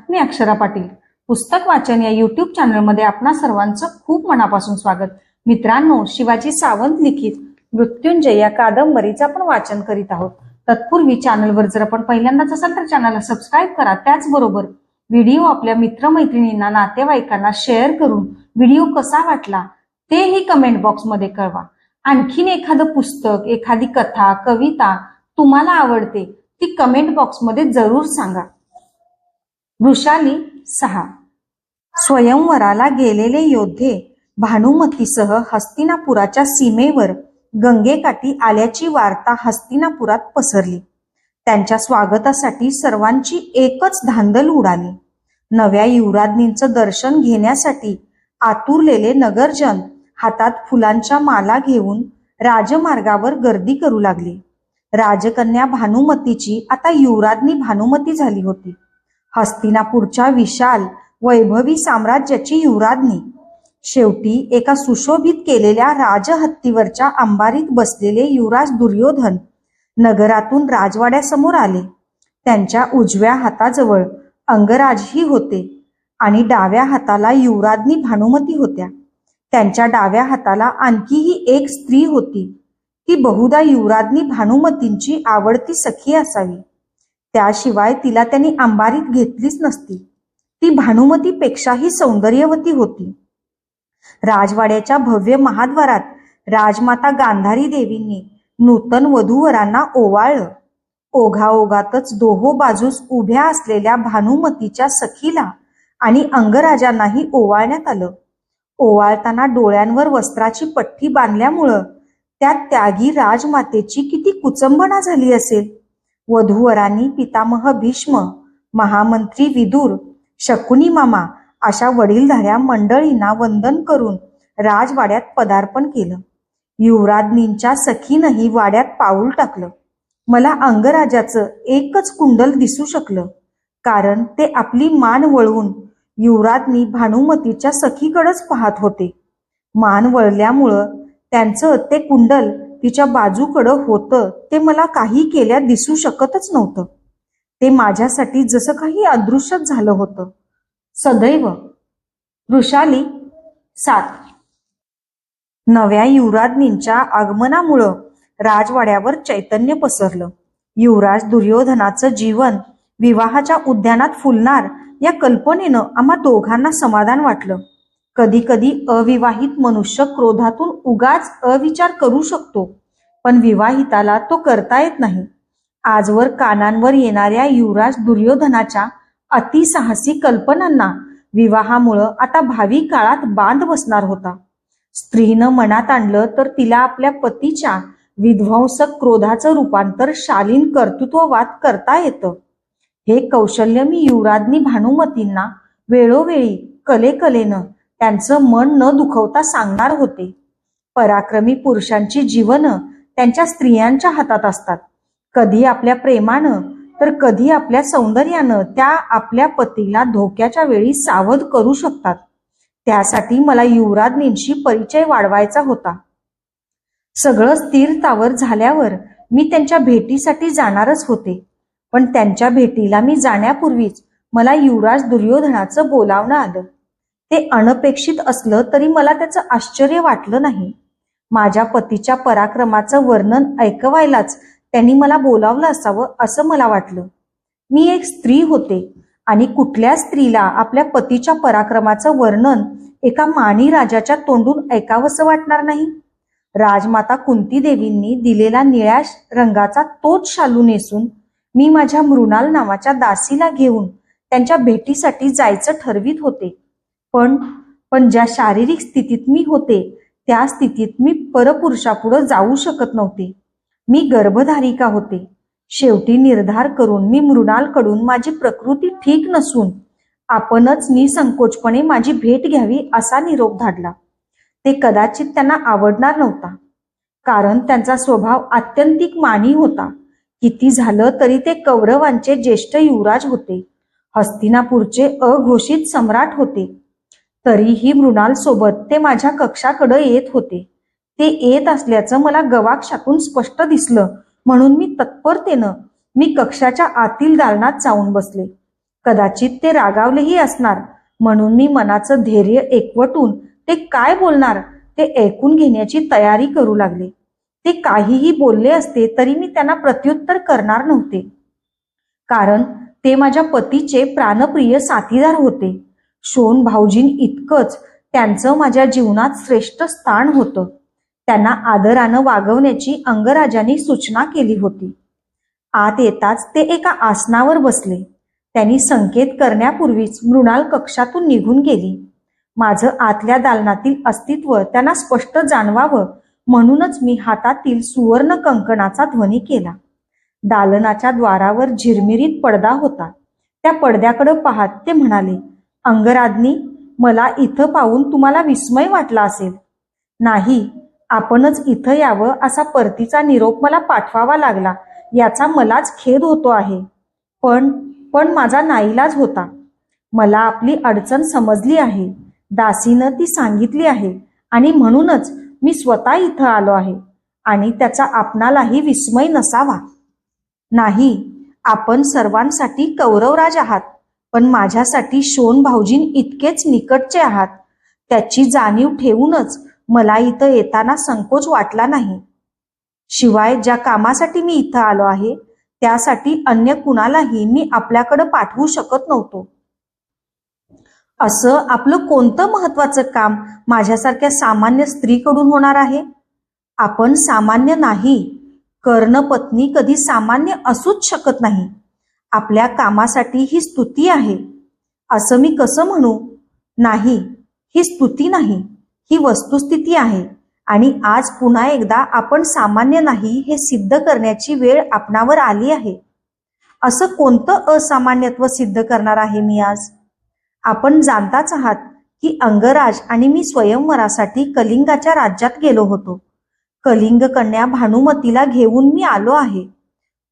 मी अक्षरा पाटील. पुस्तक वाचन या युट्यूब चॅनलमध्ये आपणा सर्वांचं खूप मनापासून स्वागत. मित्रांनो, शिवाजी सावंत लिखित मृत्युंजय या कादंबरीचं आपण वाचन करीत आहोत. तत्पूर्वी चॅनलवर जर आपण पहिल्यांदाच असाल तर चॅनलला सबस्क्राईब करा. त्याचबरोबर व्हिडिओ आपल्या मित्रमैत्रिणींना, नातेवाईकांना शेअर करून व्हिडिओ कसा वाटला तेही कमेंट बॉक्समध्ये कळवा. आणखीन एखादं पुस्तक, एखादी कथा, कविता तुम्हाला आवडते ती कमेंट बॉक्समध्ये जरूर सांगा. वृषाली 6. स्वयंवराला गेलेले योद्धे भानुमतीसह हस्तिनापुराच्या सीमेवर गंगेकाठी आल्याची वार्ता हस्तिनापुरात पसरली. त्यांच्या स्वागतासाठी सर्वांची एकच धांदल उडाली. नव्या युवराज्ञींचं दर्शन घेण्यासाठी आतुरलेले नगरजन हातात फुलांच्या माला घेऊन राजमार्गावर गर्दी करू लागली. राजकन्या भानुमतीची आता युवराज्ञी भानुमती झाली होती. हस्तिनापूरच्या विशाल वैभवी साम्राज्याची युवराज्ञी. शेवटी एका सुशोभित केलेल्या राजहत्तीवरच्या अंबारीत बसलेले युवराज दुर्योधन नगरातून राजवाड्यासमोर आले. त्यांच्या उजव्या हाताजवळ अंगराजही होते आणि डाव्या हाताला युवराज्ञी भानुमती होत्या. त्यांच्या डाव्या हाताला आणखीही एक स्त्री होती. ती बहुधा युवराज्ञी भानुमतींची आवडती सखी असावी. त्याशिवाय तिला त्यांनी अंबारीत घेतलीच नसती. ती भानुमतीपेक्षाही सौंदर्यवती होती. राजवाड्याच्या भव्य महाद्वारात राजमाता गांधारी देवींनी नूतन वधूवरांना ओवाळलं. ओघाओघातच दोहो बाजूस उभ्या असलेल्या भानुमतीच्या सखीला आणि अंगराजांनाही ओवाळण्यात आलं. ओवाळताना डोळ्यांवर वस्त्राची पट्टी बांधल्यामुळं त्या त्यागी राजमातेची किती कुचंबणा झाली असेल. वधूवरांनी पितामह भीष्म, महामंत्री विदुर, शकुनी मामा अशा वडीलधाऱ्या मंडळींना वंदन करून राजवाड्यात पदार्पण केलं. युवराज्ञींच्या सखीनंही वाड्यात पाऊल टाकलं. मला अंगराजाचं एकच कुंडल दिसू शकलं, कारण ते आपली मान वळवून युवराज्ञी भानुमतीच्या सखीकडेच पाहत होते. मान वळल्यामुळं त्यांचं ते कुंडल तिच्या बाजूकडं होतं ते मला काही केल्या दिसू शकतच नव्हतं. ते माझ्यासाठी जसं काही अदृश्यच झालं होतं. सदैव. वृषाली 7. नव्या युवराज्ञींच्या आगमनामुळं राजवाड्यावर चैतन्य पसरलं. युवराज दुर्योधनाचं जीवन विवाहाच्या उद्यानात फुलणार या कल्पनेनं आम्हा दोघांना समाधान वाटलं. कधी कधी अविवाहित मनुष्य क्रोधातून उगाच अविचार करू शकतो, पण विवाहिताला तो करता येत नाही. आजवर कानांवर येणाऱ्या युवराज दुर्योधनाच्या अतिसाहसी कल्पनांना विवाहामुळं आता भावी काळात बांध बसणार होता. स्त्रीनं मनात आणलं तर तिला आपल्या पतीच्या विध्वंसक क्रोधाचं रूपांतर शालीन कर्तृत्ववाद करता येतं. हे कौशल्य मी युवराज्ञी भानुमतींना वेळोवेळी कलेकलेनं त्यांचं मन न दुखवता सांगणार होते. पराक्रमी पुरुषांची जीवनं त्यांच्या स्त्रियांच्या हातात असतात. कधी आपल्या प्रेमानं तर कधी आपल्या सौंदर्यानं त्या आपल्या पतीला धोक्याच्या वेळी सावध करू शकतात. त्यासाठी मला युवराज्ञींशी परिचय वाढवायचा होता. सगळं स्थिरतावर झाल्यावर मी त्यांच्या भेटीसाठी जाणारच होते, पण त्यांच्या भेटीला मी जाण्यापूर्वीच मला युवराज दुर्योधनाचं बोलावणं आलं. ते अनपेक्षित असलं तरी मला त्याचं आश्चर्य वाटलं नाही. माझ्या पतीच्या पराक्रमाचं वर्णन ऐकवायलाच त्यांनी मला बोलावलं असावं असं मला वाटलं. मी एक स्त्री होते आणि कुठल्या स्त्रीला आपल्या पतीच्या पराक्रमाचं वर्णन एका माणी राजाच्या तोंडून ऐकावंसं वाटणार नाही. राजमाता कुंती देवींनी दिलेला निळ्या रंगाचा तोच शालू नेसून मी माझ्या मृणाल नावाच्या दासीला घेऊन त्यांच्या भेटीसाठी जायचं ठरवित होते. पण ज्या शारीरिक स्थितीत मी होते त्या स्थितीत मी परपुरुषापुढं जाऊ शकत नव्हते. मी गर्भधारिका होते. शेवटी निर्धार करून मी मृणालकडून माझी प्रकृती ठीक नसून आपणच निसंकोचपणे माझी भेट घ्यावी असा निरोप धाडला. ते कदाचित त्यांना आवडणार नव्हता, कारण त्यांचा स्वभाव आत्यंतिक मानी होता. किती झालं तरी ते कौरवांचे ज्येष्ठ युवराज होते, हस्तिनापूरचे अघोषित सम्राट होते. तरीही मृणाल सोबत ते माझ्या कक्षाकडे येत होते. ते येत असल्याचं मला गवाक्षातून स्पष्ट दिसलं, म्हणून मी तत्परतेनं कक्षाच्या आतील दालनात जाऊन बसले. कदाचित ते रागावलेही असणार, म्हणून मी मनाचं धैर्य एकवटून ते काय बोलणार ते ऐकून घेण्याची तयारी करू लागले. ते काहीही बोलले असते तरी मी त्यांना प्रत्युत्तर करणार नव्हते, कारण ते माझ्या पतीचे प्राणप्रिय साथीदार होते. शोन भाऊजीं इतकंच त्यांचं माझ्या जीवनात श्रेष्ठ स्थान होतं. त्यांना आदरानं वागवण्याची अंगराजांनी सूचना केली होती. आत येताच ते एका आसनावर बसले. त्यांनी संकेत करण्यापूर्वीच मृणाल कक्षातून निघून गेली. माझं आतल्या दालनातील अस्तित्व त्यांना स्पष्ट जाणवावं म्हणूनच मी हातातील सुवर्ण कंकणाचा ध्वनी केला. दालनाच्या द्वारावर झिरमिरीत पडदा होता. त्या पडद्याकडे पाहत ते म्हणाले, अंगराज्ञी, मला इथं पाहून तुम्हाला विस्मय वाटला असेल. नाही, आपणच इथं यावं असा परतीचा निरोप मला पाठवावा लागला याचा मलाच खेद होतो आहे. पण माझा नाईलाज होता. मला आपली अडचण समजली आहे. दासीनं ती सांगितली आहे आणि म्हणूनच मी स्वतः इथं आलो आहे. आणि त्याचा आपणालाही विस्मय नसावा. नाही, आपण सर्वांसाठी कौरवराज आहात, पण माझ्यासाठी शोन भाऊजीं इतकेच निकटचे आहात. त्याची जाणीव ठेवूनच मला इथं येताना संकोच वाटला नाही. शिवाय ज्या कामासाठी मी इथं आलो आहे त्यासाठी अन्य कुणालाही मी आपल्याकडे पाठवू शकत नव्हतो. असं आपलं कोणतं महत्वाचं काम माझ्यासारख्या सामान्य स्त्रीकडून होणार आहे? आपण सामान्य नाही. कर्णपत्नी कधी सामान्य असूच शकत नाही. आपल्या कामासाठी ही स्तुती आहे असं मी कसं म्हणू? नाही, ही स्तुती नाही, ही वस्तुस्थिती आहे. आणि आज पुन्हा एकदा आपण सामान्य नाही हे सिद्ध करण्याची वेळ आपणावर आली आहे. असं कोणतं असामान्यत्व सिद्ध करणार आहे मी आज? आपण जाणताच आहात की अंगराज आणि मी स्वयंवरासाठी कलिंगाच्या राज्यात गेलो होतो. कलिंग कन्या भानुमतीला घेऊन मी आलो आहे,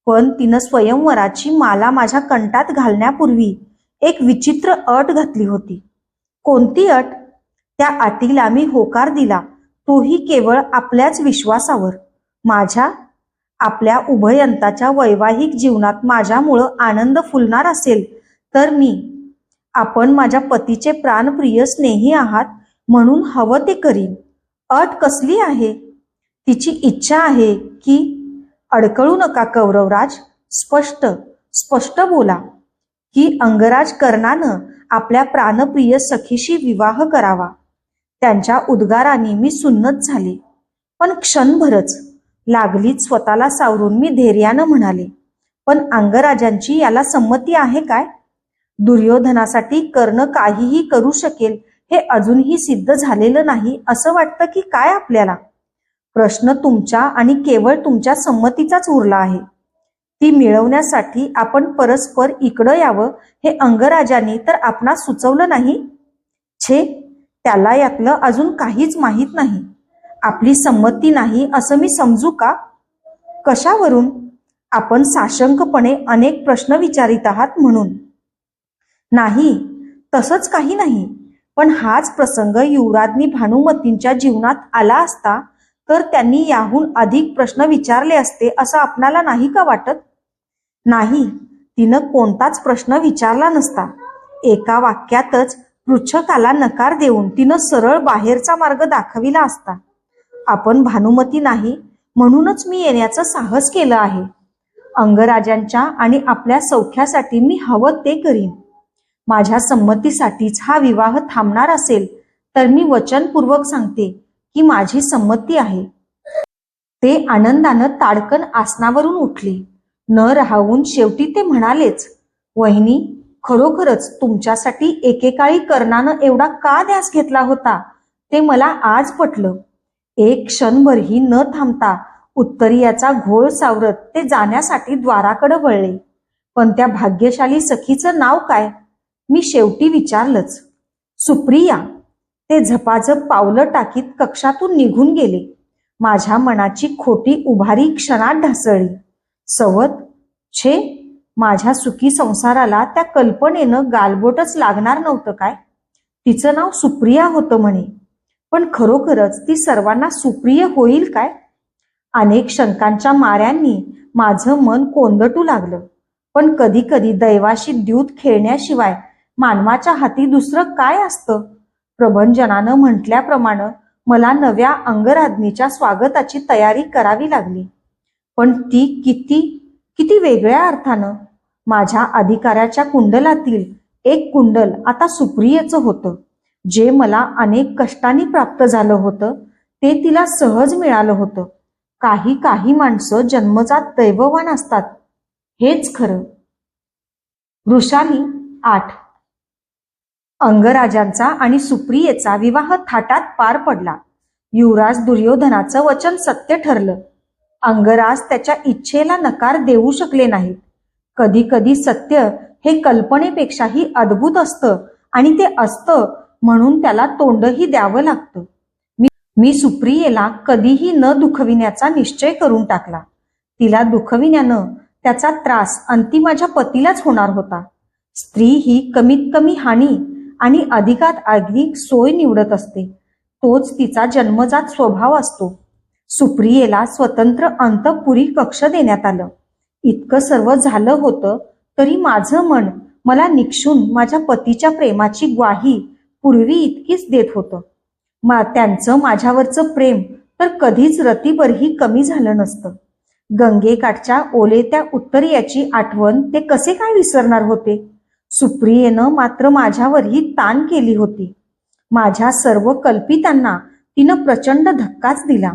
पण तिनं स्वयंवराची माला माझ्या कंठात घालण्यापूर्वी एक विचित्र अट घातली होती. कोणती अट? त्या अटीला मी होकार दिला, तोही केवळ आपल्याच विश्वासावर. आपल्या उभयंताच्या वैवाहिक जीवनात माझ्यामुळं आनंद फुलणार असेल तर आपण माझ्या पतीचे प्राणप्रिय स्नेही आहात म्हणून हवं ते करीन. अट कसली आहे? तिची इच्छा आहे की अडकळू नका कौरवराज, स्पष्ट बोला की अंगराज कर्णानं आपल्या प्राणप्रिय सखीशी विवाह करावा. त्यांच्या उद्गाराने मी सुन्नत झाले, पण क्षणभरच. लागलीच स्वतःला सावरून मी धैर्यानं म्हणाले, पण अंगराजांची याला संमती आहे काय? दुर्योधनासाठी कर्ण काहीही करू शकेल हे अजूनही सिद्ध झालेलं नाही असं वाटतं की काय आपल्याला? प्रश्न तुमच्या आणि केवळ तुमच्या संमतीचाच उरला आहे. ती मिळवण्यासाठी आपण परस्पर इकडं यावं हे अंगराजांनी तर आपणास सुचवलं नाही. छे, त्याला यातलं अजून काहीच माहीत नाही. आपली संमती नाही असं मी समजू का? कशावरून? आपण साशंकपणे अनेक प्रश्न विचारित आहात म्हणून. नाही, तसंच काही नाही. पण हाच प्रसंग युवराज्ञी भानुमतींच्या जीवनात आला असता तर त्यांनी याहून अधिक प्रश्न विचारले असते असं आपणाला नाही का वाटत? नाही, तिनं कोणताच प्रश्न विचारला नसता. एका वाक्यातच पृच्छकाला नकार देऊन तिनं सरळ बाहेरचा मार्ग दाखविला असता. आपण भानुमती नाही म्हणूनच मी येण्याचं साहस केलं आहे. अंगराजांच्या आणि आपल्या सौख्यासाठी मी हवं ते करीन. माझ्या संमतीसाठीच हा विवाह थांबणार असेल तर मी वचनपूर्वक सांगते की माझी संमती आहे. ते आनंदानं ताडकन आसनावरून उठले. न राहून शेवटी ते म्हणालेच, वहिनी, खरोखरच तुमच्यासाठी एकेकाळी कर्णानं एवढा का ध्यास घेतला होता ते मला आज पटलं. एक क्षणभरही न थांबता उत्तरीयाचा घोळ सावरत ते जाण्यासाठी द्वाराकडे वळले. पण त्या भाग्यशाली सखीचं नाव काय? मी शेवटी विचारलंच. सुप्रिया. ते झपाझप पावलं टाकीत कक्षातून निघून गेले. माझ्या मनाची खोटी उभारी क्षणात ढासळली. सवत, छे, माझ्या सुखी संसाराला त्या कल्पनेनं गालबोटच लागणार नव्हतं काय? तिचं नाव सुप्रिया होतं म्हणे, पण खरोखरच ती सर्वांना सुप्रिय होईल काय? अनेक शंकांच्या माऱ्यांनी माझं मन कोंदटू लागलं. पण कधी कधी दैवाशी द्यूत खेळण्याशिवाय मानवाच्या हाती दुसरं काय असतं? प्रभंजनानं म्हटल्याप्रमाणे मला नव्या अंगराज्ञीच्या स्वागताची तयारी करावी लागली, पण ती किती किती वेगळ्या अर्थानं. माझ्या अधिकाऱ्याच्या कुंडलातील एक कुंडल आता सुप्रियेचं होतं. जे मला अनेक कष्टांनी प्राप्त झालं होतं ते तिला सहज मिळालं होतं. काही काही माणसं जन्मजात दैववान असतात, हेच खरं. वृषाली 8. अंगराजांचा आणि सुप्रियेचा विवाह थाटात पार पडला. युवराज दुर्योधनाचं वचन सत्य ठरलं. अंगराज त्याच्या इच्छेला नकार देऊ शकले नाहीत. कधी कधी सत्य हे कल्पनेपेक्षाही अद्भुत असतं आणि ते असतं म्हणून त्याला तोंडही द्यावं लागतं. मी सुप्रियेला कधीही न दुखविण्याचा निश्चय करून टाकला. तिला दुखविण्यानं त्याचा त्रास अंती माझ्या पतीलाच होणार होता. स्त्री ही कमीत कमी हानी आणि अधिकात अधिक सोय निवडत असते. तोच तिचा जन्मजात स्वभाव असतो. सुप्रियेला स्वतंत्र अंतःपुरी कक्ष देण्यात आलं. इतकं सर्व झालं होतं तरी माझं मन मला निक्षून माझ्या पतीच्या प्रेमाची ग्वाही पूर्वी इतकीच देत होतं. त्यांचं माझ्यावरचं प्रेम तर कधीच रतीभरही कमी झालं नसतं. गंगेकाठच्या ओलेत्या उत्तरीयाची आठवण ते कसे काय विसरणार होते? सुप्रियेनं मात्र माझ्यावरही ताण केली होती. माझ्या सर्व कल्पितांना तिनं प्रचंड धक्काच दिला.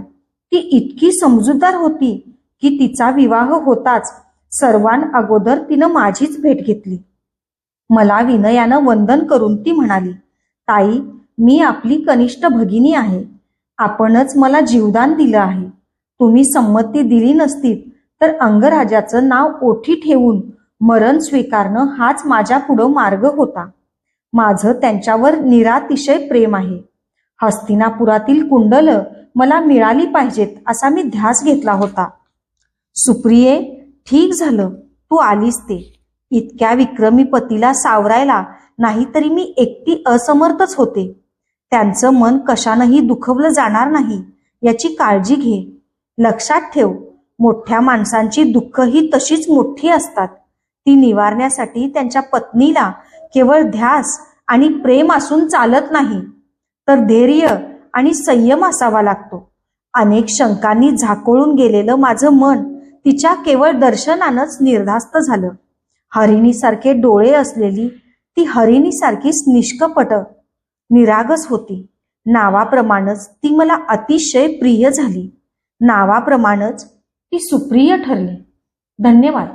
ती इतकी समजूतदार होती की तिचा विवाह होताच सर्वांअगोदर तिनं माझीच भेट घेतली. मला विनयानं वंदन करून ती म्हणाली, ताई, मी आपली कनिष्ठ भगिनी आहे. आपणच मला जीवदान दिलं आहे. तुम्ही संमती दिली नसतीत तर अंगराजाचं नाव ओठी ठेवून मरण स्वीकारणं हाच माझ्या पुढं मार्ग होता. माझं त्यांच्यावर निरातिशय प्रेम आहे. हस्तिनापुरातील कुंडल मला मिळाली पाहिजेत असा मी ध्यास घेतला होता. सुप्रिये, ठीक झालं तू आलीस ते. इतक्या विक्रमी पतीला सावरायला नाहीतरी मी एकटी असमर्थच होते. त्यांचं मन कशानंही दुखवलं जाणार नाही याची काळजी घे. लक्षात ठेव, मोठ्या माणसांची दुःख ही तशीच मोठी असतात. ती निवारण्यासाठी त्यांच्या पत्नीला केवळ ध्यास आणि प्रेम असून चालत नाही, तर धैर्य आणि संयम असावा लागतो. अनेक शंकांनी झाकोळून गेलेलं माझं मन तिच्या केवळ दर्शनानंच निर्धास्त झालं. हरिणीसारखे डोळे असलेली ती हरिणीसारखीच निष्कपट निरागस होती. नावाप्रमाणेच ती मला अतिशय प्रिय झाली. नावाप्रमाणेच ती सुप्रिय ठरली. धन्यवाद.